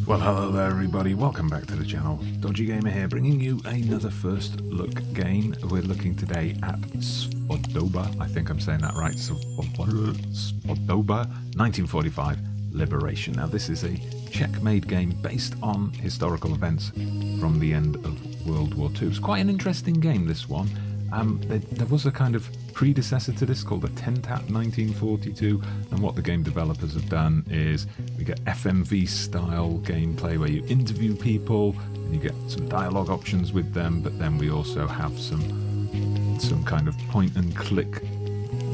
Well, hello there everybody, welcome back to the channel. Dodgy Gamer here, bringing you another first look game. We're looking today at Svodoba, I think I'm saying that right, Svodoba, 1945 Liberation. Now this is a Czech-made game based on historical events from the end of World War II. It's quite an interesting game, this one. There was a kind of predecessor to this called the Tentat 1942, and what the game developers have done is we get FMV style gameplay where you interview people and you get some dialogue options with them, but then we also have some kind of point and click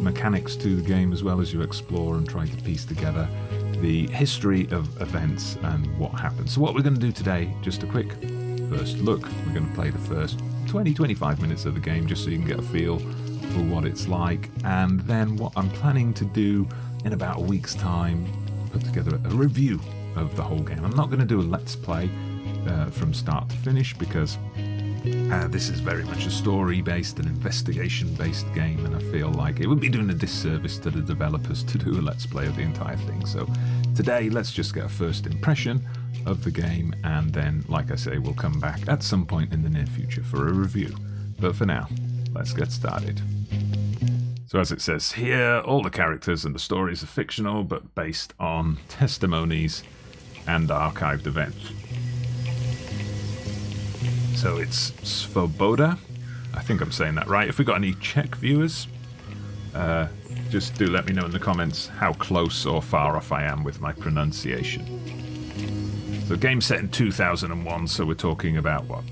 mechanics to the game as well as you explore and try to piece together the history of events and what happened. So what we're going to do today, just a quick first look, we're going to play the first 20-25 minutes of the game just so you can get a feel for what it's like, and then what I'm planning to do in about a week's time, put together a review of the whole game. I'm not going to do a let's play from start to finish because this is very much a story-based and investigation-based game, and I feel like it would be doing a disservice to the developers to do a let's play of the entire thing. So today, let's just get a first impression of the game, and then, like I say, we'll come back at some point in the near future for a review. But for now, let's get started. So as it says here, all the characters and the stories are fictional, but based on testimonies and archived events. So it's Svoboda. I think I'm saying that right. If we got any Czech viewers, just do let me know in the comments how close or far off I am with my pronunciation. So game set in 2001, so we're talking about, what,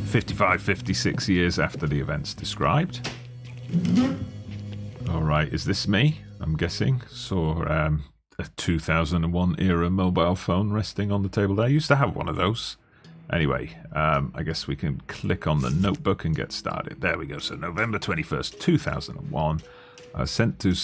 55, 56 years after the events described. Alright, is this me? I'm guessing. Saw a 2001 era mobile phone resting on the table there. I used to have one of those. Anyway, I guess we can click on the notebook and get started. There we go. So November 21st, 2001. Sent to...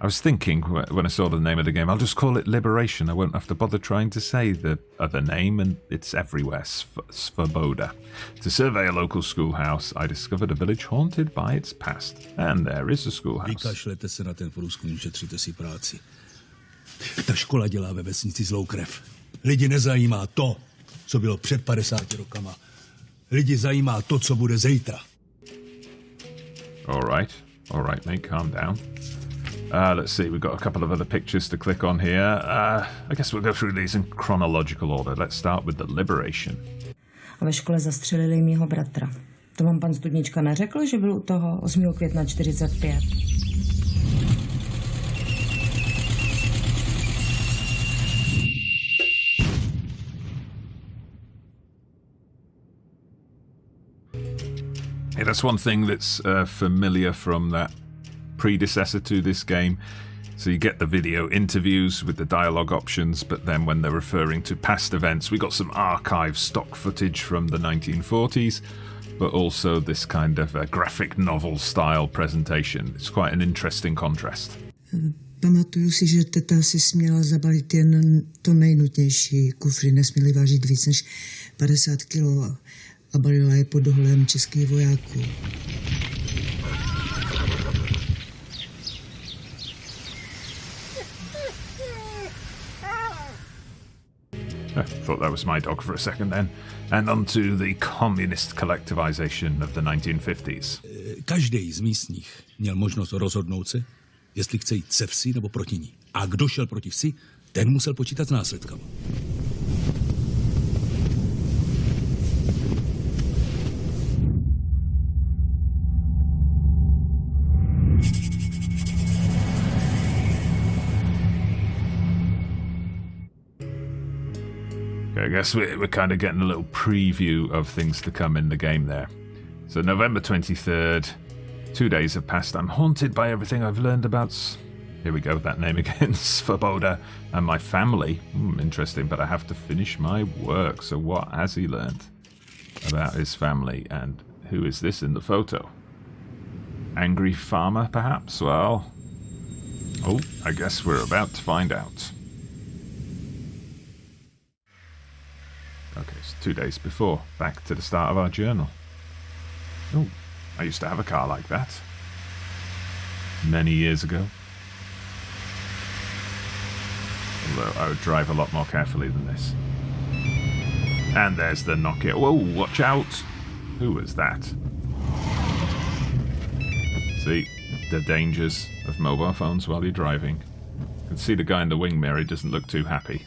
I was thinking when I saw the name of the game, I'll just call it Liberation. I won't have to bother trying to say the other name, and it's everywhere, Svoboda. To survey a local schoolhouse, I discovered a village haunted by its past. And there is a schoolhouse. Vykašlete se na ten průzkum, ušetříte si práci. Ta škola dělá ve vesnici zlou krev. Lidi nezajímá to, co bylo před 50 rokama. Lidi zajímá to, co bude zítra. All right, mate, calm down. Let's see, we've got a couple of other pictures to click on here. I guess we'll go through these in chronological order. Let's start with the Liberation. A ve škole zastřelili mýho bratra. To vám pan Studnička neřekl, že byl u toho 8. května 45? Yeah, that's one thing that's familiar from that predecessor to this game. So you get the video interviews with the dialogue options, but then when they're referring to past events, we got some archive stock footage from the 1940s, but also this kind of a graphic novel style presentation. It's quite an interesting contrast. Pamatuju si, že teta si směla zabalit jen to nejnutnější. Kufry nesměly vážit víc než 50 kilo a balila je pod dohledem českých vojáků. I thought that was my dog for a second then. And on to the communist collectivization of the 1950s. Každý z místních měl možnost rozhodnout se, jestli chce jít se vsi nebo proti ní. A kdo šel proti vsi, ten musel počítat s následkama. I guess we're kind of getting a little preview of things to come in the game there. So November 23rd, 2 days have passed. I'm haunted by everything I've learned about... Here we go, that name again, Svoboda, and my family. Interesting, but I have to finish my work. So what has he learned about his family? And who is this in the photo? Angry farmer, perhaps? Well... Oh, I guess we're about to find out. Okay, it's 2 days before. Back to the start of our journal. Oh, I used to have a car like that. Many years ago. Although I would drive a lot more carefully than this. And there's the Nokia. Whoa, watch out! Who was that? See, the dangers of mobile phones while you're driving. You can see the guy in the wing mirror, he doesn't look too happy.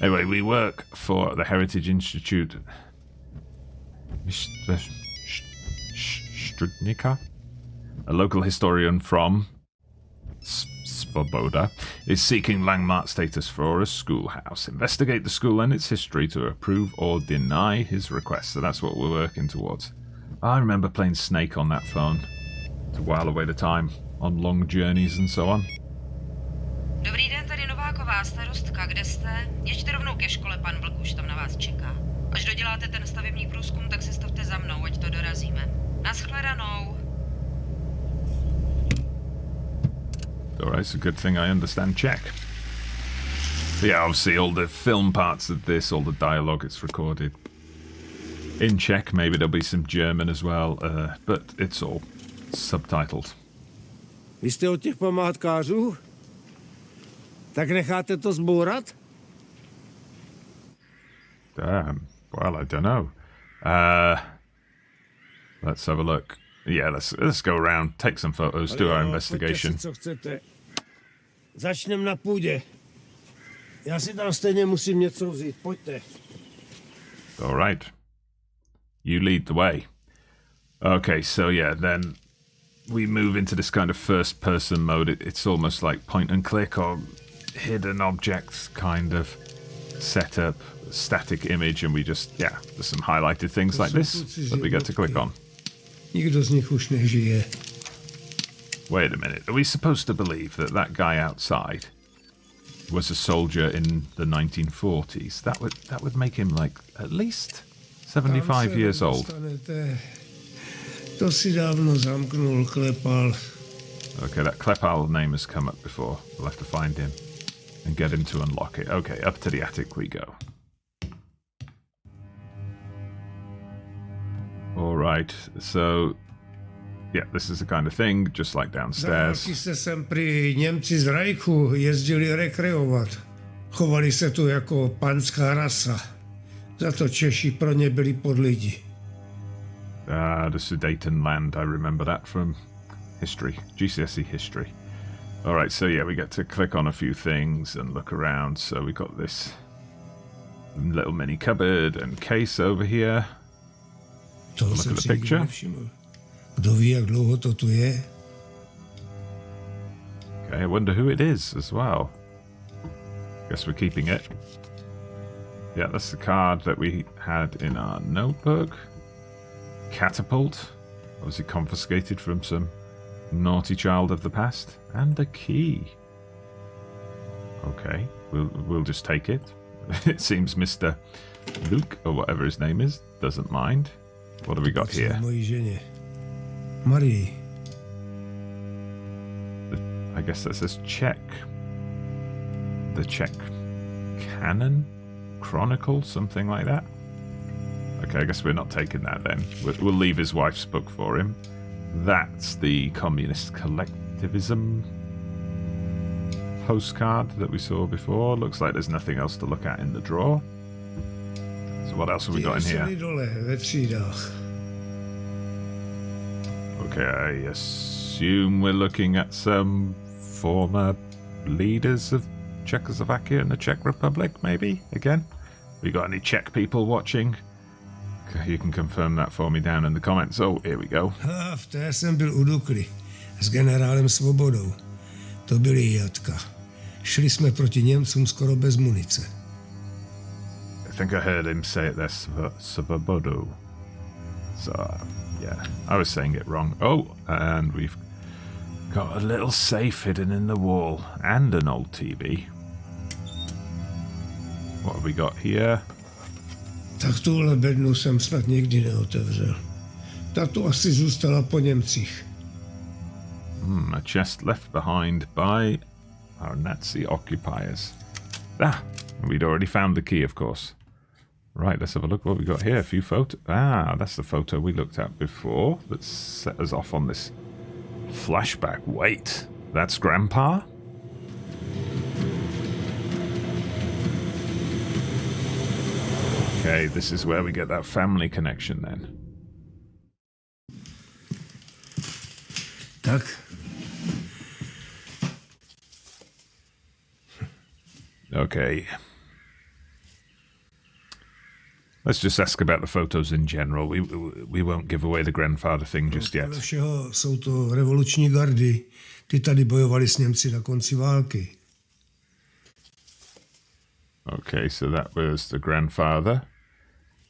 Anyway, we work for the Heritage Institute. Strudnika, a local historian from Svodoba, is seeking landmark status for a schoolhouse. Investigate the school and its history to approve or deny his request. So that's what we're working towards. I remember playing Snake on that phone to while away the time on long journeys and so on. Dobrý den, tady Nováková starostka, kde jste? Jeďte rovnou ke škole, pan Vlk už tam na vás čeká. Až doděláte ten stavební průzkum, tak se stavte za mnou, ať to dorazíme. Naschledanou. Alright, it's a good thing I understand Czech. But yeah, obviously all the film parts of this, all the dialogue, it's recorded in Czech. Maybe there'll be some German as well, but it's all subtitled. Vy jste od těch památkářů? Tak necháte to zbourat? Well, I don't know. Let's have a look. Yeah, let's go around, take some photos, do our investigation. Co chcete. Začneme na půdě. Já si tam stejně musím něco vzít. Pojďte. All right. You lead the way. Okay, so yeah, then we move into this kind of first-person mode. It's almost like point and click or hidden objects kind of setup, static image, and we just, yeah, there's some highlighted things like this that we get to click on. Nikdo z nich už nežije. Wait a minute, are we supposed to believe that that guy outside was a soldier in the 1940s? That would make him like at least 75 years old. To si dávno zamknul, Klepal. Okay, that Klepal name has come up before. We'll have to find him and get him to unlock it. Okay, up to the attic we go. Alright, so yeah, this is the kind of thing, just like downstairs. Za války se sem prý Němci z Reichu jezdili rekreovat. Chovali se tu jako panská rasa. Za to Češi pro ně byli podlidi. The Sudetenland, I remember that from history, GCSE history. Alright, so yeah, we get to click on a few things and look around. So we got this little mini cupboard and case over here. Look at the picture. Kdo ví, jak dlouho to tu je? Okay, I wonder who it is as well. Guess we're keeping it. Yeah, that's the card that we had in our notebook. Catapult, obviously confiscated from some naughty child of the past, and a key. Okay, we'll just take it. It seems Mr. Luke, or whatever his name is, doesn't mind. What have we got here? Marie. I guess that says Czech. The Czech Canon? Chronicle? Something like that? Okay, I guess we're not taking that then. We'll leave his wife's book for him. That's the communist collectivism postcard that we saw before. Looks like there's nothing else to look at in the drawer. So what else have we got in here? Okay, I assume we're looking at some former leaders of Czechoslovakia and the Czech Republic, maybe, again? We got any Czech people watching? You can confirm that for me down in the comments. Oh, here we go. V té jsem byl u Dukly s generálem Svobodou. To byli jatka. Šli jsme proti Němcům skoro bez munice. I think I heard him say it there, Svobodu. So, yeah, I was saying it wrong. Oh, and we've got a little safe hidden in the wall and an old TV. What have we got here? Tak tuhle bednu jsem snad nikdy neotevřel. Ta tu asi zůstala po Němcích. A chest left behind by our Nazi occupiers. We'd already found the key, of course. Right, let's have a look what we got here. A few photos. That's the photo we looked at before that set us off on this flashback. Wait, that's Grandpa? Okay, this is where we get that family connection then. Tak, Okay. Let's just ask about the photos in general. We won't give away the grandfather thing just yet. podle všeho jsou to revoluční gardy. Ty tady bojovali s Němci na konci války. Okay, so that was the grandfather.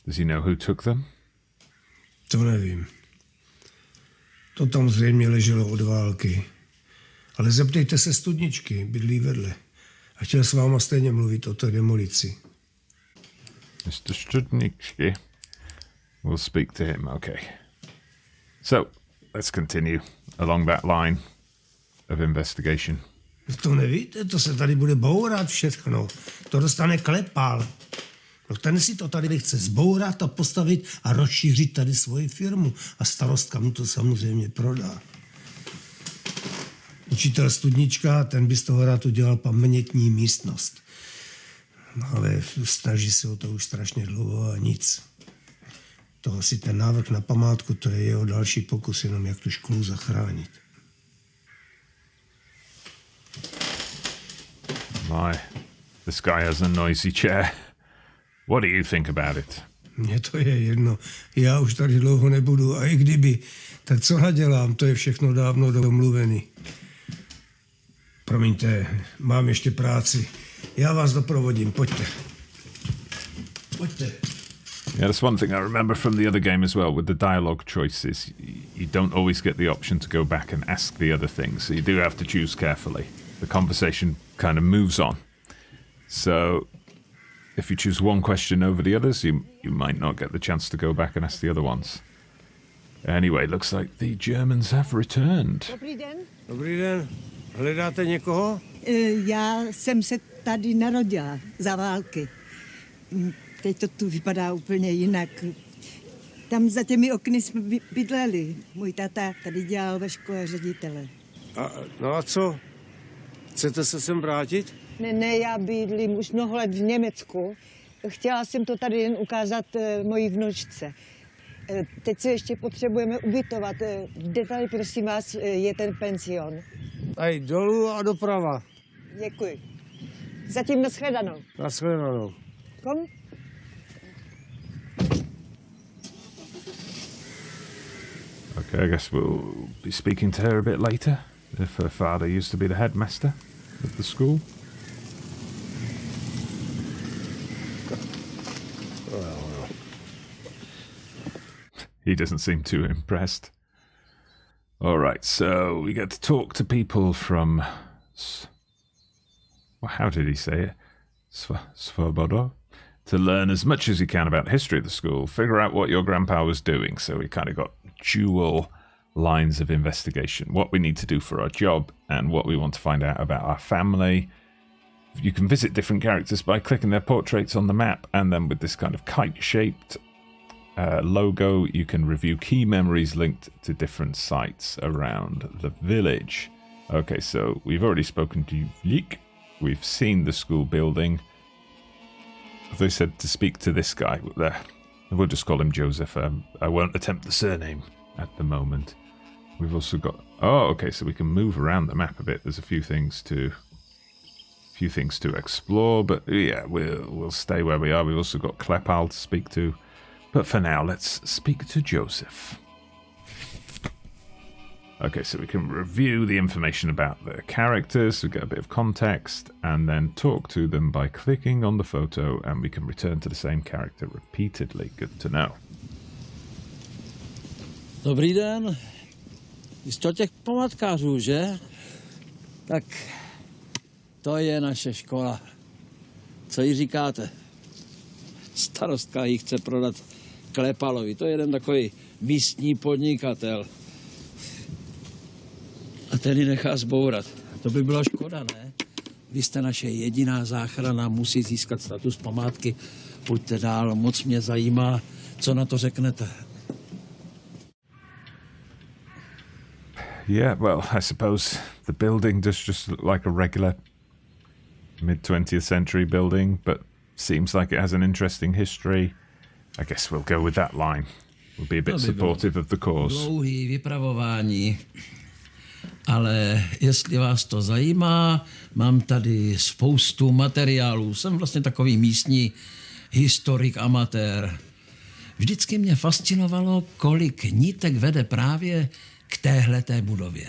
Does he know who took them? To nevím. To tam zřejmě leželo od války. Ale zeptejte se studničky, bydlí vedle. A chtěl s váma stejně mluvit o té demolici. Mr. Studnicki. We'll speak to him, okay. So, let's continue along that line of investigation. To nevíte, to se tady bude bourat všechno. To dostane Klepal. No ten si to tady chce zbourat a postavit a rozšířit tady svoji firmu. A starostka mu to samozřejmě prodá. Učitel Studnička, ten by z toho rád udělal pamětní místnost. No ale snaží se o to už strašně dlouho a nic. To asi ten návrh na památku, to je jeho další pokus, jenom jak tu školu zachránit. My, this guy has a noisy chair. What do you think about it? Mně to je jedno. Já už tady dlouho nebudu a i kdyby, tak co nadělám, to je všechno dávno domluvený. Promiňte, mám ještě práci. Já vás doprovodím, pojďte. Pojďte. Yeah, that's one thing I remember from the other game as well. With the dialogue choices, you don't always get the option to go back and ask the other things, so you do have to choose carefully. The conversation kind of moves on. So if you choose one question over the others, you might not get the chance to go back and ask the other ones. Anyway, looks like the Germans have returned. Dobrý den. Dobrý den. Hledáte někoho? Já jsem se tady narodila za války. Teď to tu vypadá úplně jinak. Tam za těmi okny jsme bydleli. Můj táta tady dělal ve škole ředitele. No a co? Chcete se sem vrátit? Ne, já bydlím už mnoho let v Německu. Chtěla jsem to tady jen ukázat mojí vnučce. Teď se ještě potřebujeme ubytovat. Kde tady, prosím vás, je ten pension? Tady dolů a doprava. Děkuji. Zatím nashledanou. Nashledanou. Kom? Okay, I guess we'll be speaking to her a bit later. If her father used to be the headmaster of the school. He doesn't seem too impressed. All right, so we get to talk to people from... Well, how did he say it? Svodoba? To learn as much as you can about the history of the school, figure out what your grandpa was doing. So we kind of got dual lines of investigation. What we need to do for our job and what we want to find out about our family. You can visit different characters by clicking their portraits on the map, and then with this kind of kite-shaped logo, you can review key memories linked to different sites around the village. Okay, so we've already spoken to Vlik. We've seen the school building. They said to speak to this guy there. We'll just call him Joseph. I won't attempt the surname at the moment. We've also got... Oh, okay, so we can move around the map a bit. There's a few things to explore, but yeah, we'll stay where we are. We've also got Klepal to speak to. But for now, let's speak to Joseph. Okay, so we can review the information about the characters, we get a bit of context, and then talk to them by clicking on the photo, and we can return to the same character repeatedly. Good to know. Dobrý den. Jste těch památkářů, že? Tak to je naše škola. Co jí říkáte? Starostka ji chce prodat Klepalovi. To je jeden takový místní podnikatel. A ten ji nechá zbourat. To by byla škoda, ne? Vy jste naše jediná záchrana, musí získat status památky. Pojďte dál, moc mě zajímá, co na to řeknete. Yeah, well, I suppose the building does just look like a regular mid-20th century building, but seems like it has an interesting history. I guess we'll go with that line. We'll be a bit supportive of the cause. Dlouhý vypravování. Ale jestli vás to zajímá, mám tady spoustu materiálů. Jsem vlastně takový místní historik amatér. Vždycky mě fascinovalo, kolik nitek vede právě k téhleté budově.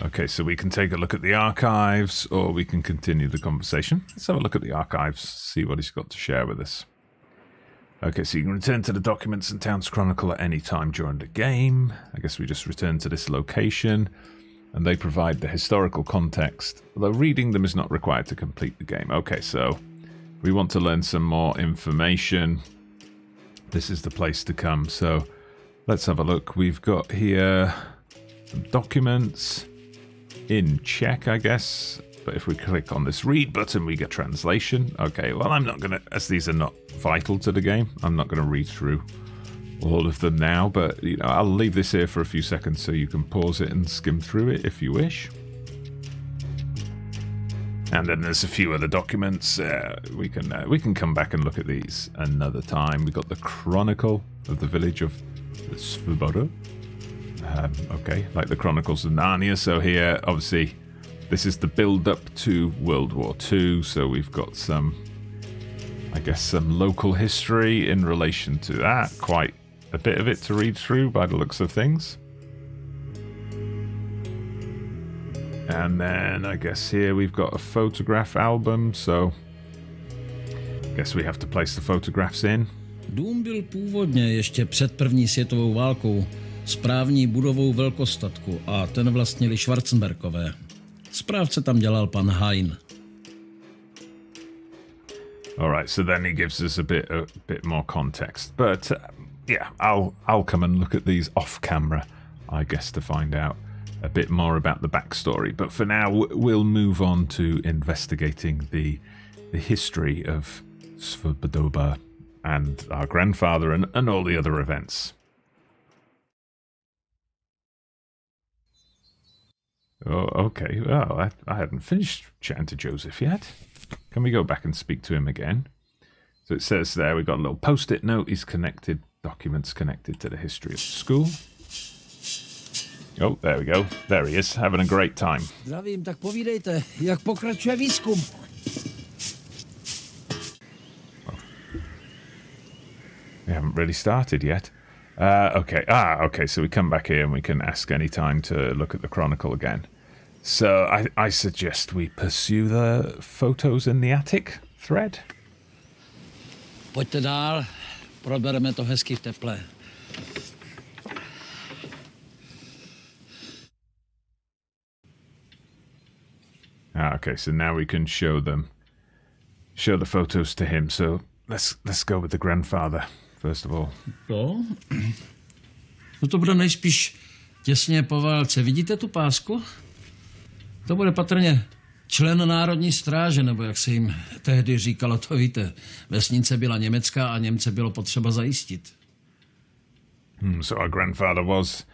Okay, so we can take a look at the archives or we can continue the conversation. Let's have a look at the archives, see what he's got to share with us. Okay, so you can return to the documents and Towns Chronicle at any time during the game. I guess we just return to this location and they provide the historical context, although reading them is not required to complete the game. Okay, so we want to learn some more information. This is the place to come. So let's have a look. We've got here some documents in Czech, I guess. But if we click on this read button, we get translation. Okay, well, I'm not going to, as these are not vital to the game, I'm not going to read through all of them now, but you know, I'll leave this here for a few seconds so you can pause it and skim through it if you wish. And then there's a few other documents. We can come back and look at these another time. We've got the Chronicle of the village of Svodoba. Okay, like the Chronicles of Narnia. So here, obviously, this is the build-up to World War II. So we've got some, I guess, some local history in relation to that. Quite a bit of it to read through by the looks of things. And then I guess here we've got a photograph album, so I guess we have to place the photographs in. Dům byl původně ještě před první světovou válkou správní budovou velkostatku a ten vlastnili Schwarzenbergové. Správce tam dělal pan Hein. All right, so then he gives us a bit more context, but yeah, I'll come and look at these off camera, I guess, to find out a bit more about the backstory. But for now, we'll move on to investigating the history of Svodoba and our grandfather and all the other events. Oh, okay. Well, I hadn't finished chatting to Joseph yet. Can we go back and speak to him again? So it says there, we've got a little post-it note. He's connected, documents connected to the history of the school. Oh, there we go. There he is, having a great time. Zdravím, tak povídejte, jak pokračuje výzkum? We haven't really started yet. Okay, so we come back here and we can ask any time to look at the Chronicle again. So I suggest we pursue the photos in the attic thread. Pojďte dál, probereme to hezky v teple. Okay, so now we can show the photos to him. So let's go with the grandfather first of all. No to bude nejspíš těsně po válce. Vidíte tu pásku? To bude patrně člen Národní stráže, nebo jak se jim tehdy říkalo, to víte. Vesnice byla německá a Němce bylo potřeba zajistit. So our grandfather was,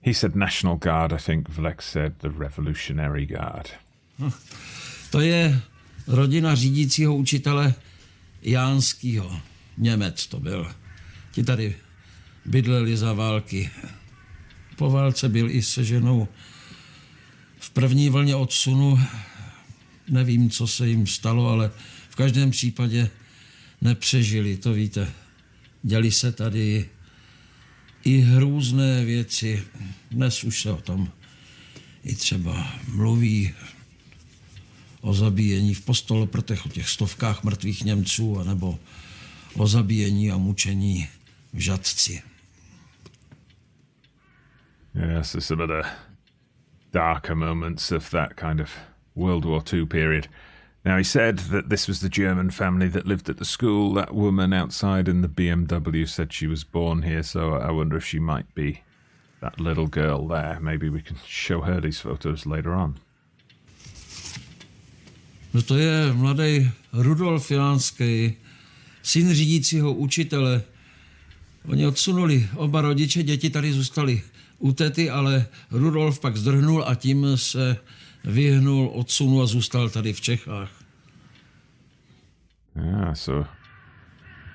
he said National Guard, I think Vlek said the Revolutionary Guard. To je rodina řídícího učitele Jánskýho. Němec to byl. Ti tady bydleli za války. Po válce byl i se ženou v první vlně odsunu. Nevím, co se jim stalo, ale v každém případě nepřežili, to víte. Děli se tady i hrůzné věci. Dnes už se o tom i třeba mluví, o zabíjení v Postoloprtech, o těch stovkách mrtvých Němců, anebo o zabíjení a mučení v Žatci. Yes, some of the darker moments of that kind of World War II period. Now, he said that this was the German family that lived at the school. That woman outside in the BMW said she was born here, so I wonder if she might be that little girl there. Maybe we can show her these photos later on. No to je mladý Rudolf Jánský, syn řídícího učitele. Oni odsunuli oba rodiče, děti tady zůstaly u tety, ale Rudolf pak zdrhnul a tím se vyhnul odsunu a zůstal tady v Čechách. Ah, so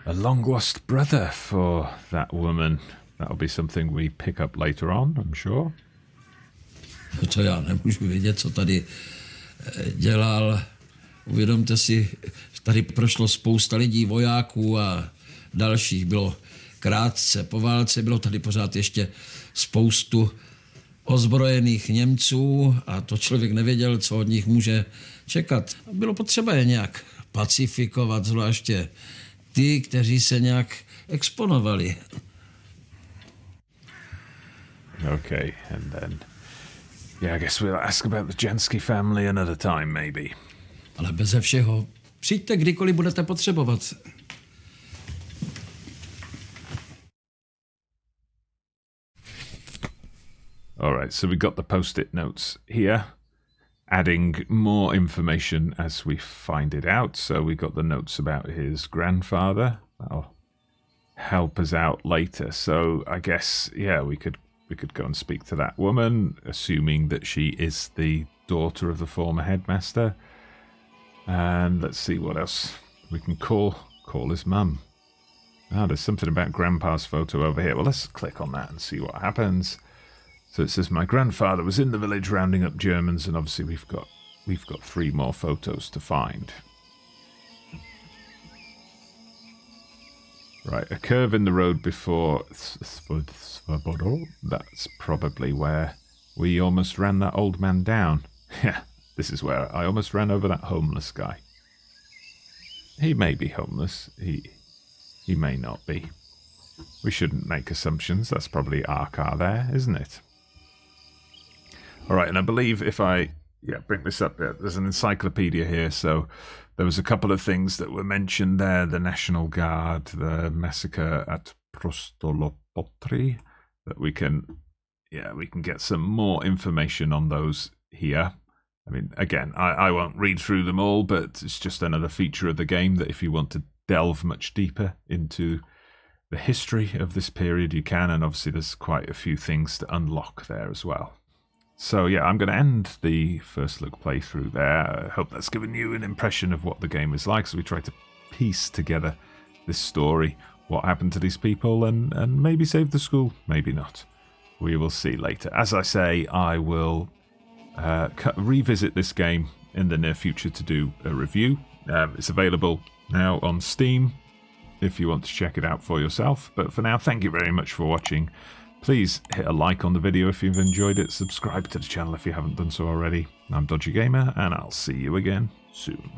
a long-lost brother for that woman. That'll be something we pick up later on, I'm sure. To já nemůžu vědět, co tady dělal. Uvědomte si, tady prošlo spousta lidí, vojáků a dalších. Bylo krátce po válce, bylo tady pořád ještě spoustu ozbrojených Němců a to člověk nevěděl, co od nich může čekat. Bylo potřeba je nějak pacifikovat, zvláště ty, kteří se nějak exponovali. Okay, and then... Yeah, I guess we'll ask about the Jansky family another time, maybe. Ale beze všeho, přijďte kdykoliv budete potřebovat. Alright, so we got the post-it notes here, adding more information as we find it out. So we got the notes about his grandfather. That'll help us out later. So I guess, yeah, we could go and speak to that woman, assuming that she is the daughter of the former headmaster. And let's see what else we can call his mum. Ah, there's something about Grandpa's photo over here. Well, let's click on that and see what happens. So it says, my grandfather was in the village rounding up Germans, and obviously we've got 3 more photos to find. Right, a curve in the road before Svodoba. That's probably where we almost ran that old man down. Yeah, this is where I almost ran over that homeless guy. He may be homeless. He may not be. We shouldn't make assumptions. That's probably our car there, isn't it? Alright, and I believe if I bring this up, there's an encyclopedia here, so there was a couple of things that were mentioned there, the National Guard, the massacre at Prostolopotri, that we can get some more information on those here. I mean, again, I won't read through them all, but it's just another feature of the game that if you want to delve much deeper into the history of this period, you can, and obviously there's quite a few things to unlock there as well. So yeah, I'm going to end the first look playthrough there. I hope that's given you an impression of what the game is like, so we try to piece together this story, what happened to these people, and maybe save the school, maybe not. We will see later. As I say, I will revisit this game in the near future to do a review. It's available now on Steam if you want to check it out for yourself. But for now, thank you very much for watching. Please hit a like on the video if you've enjoyed it. Subscribe to the channel if you haven't done so already. I'm Dodgy Gamer, and I'll see you again soon.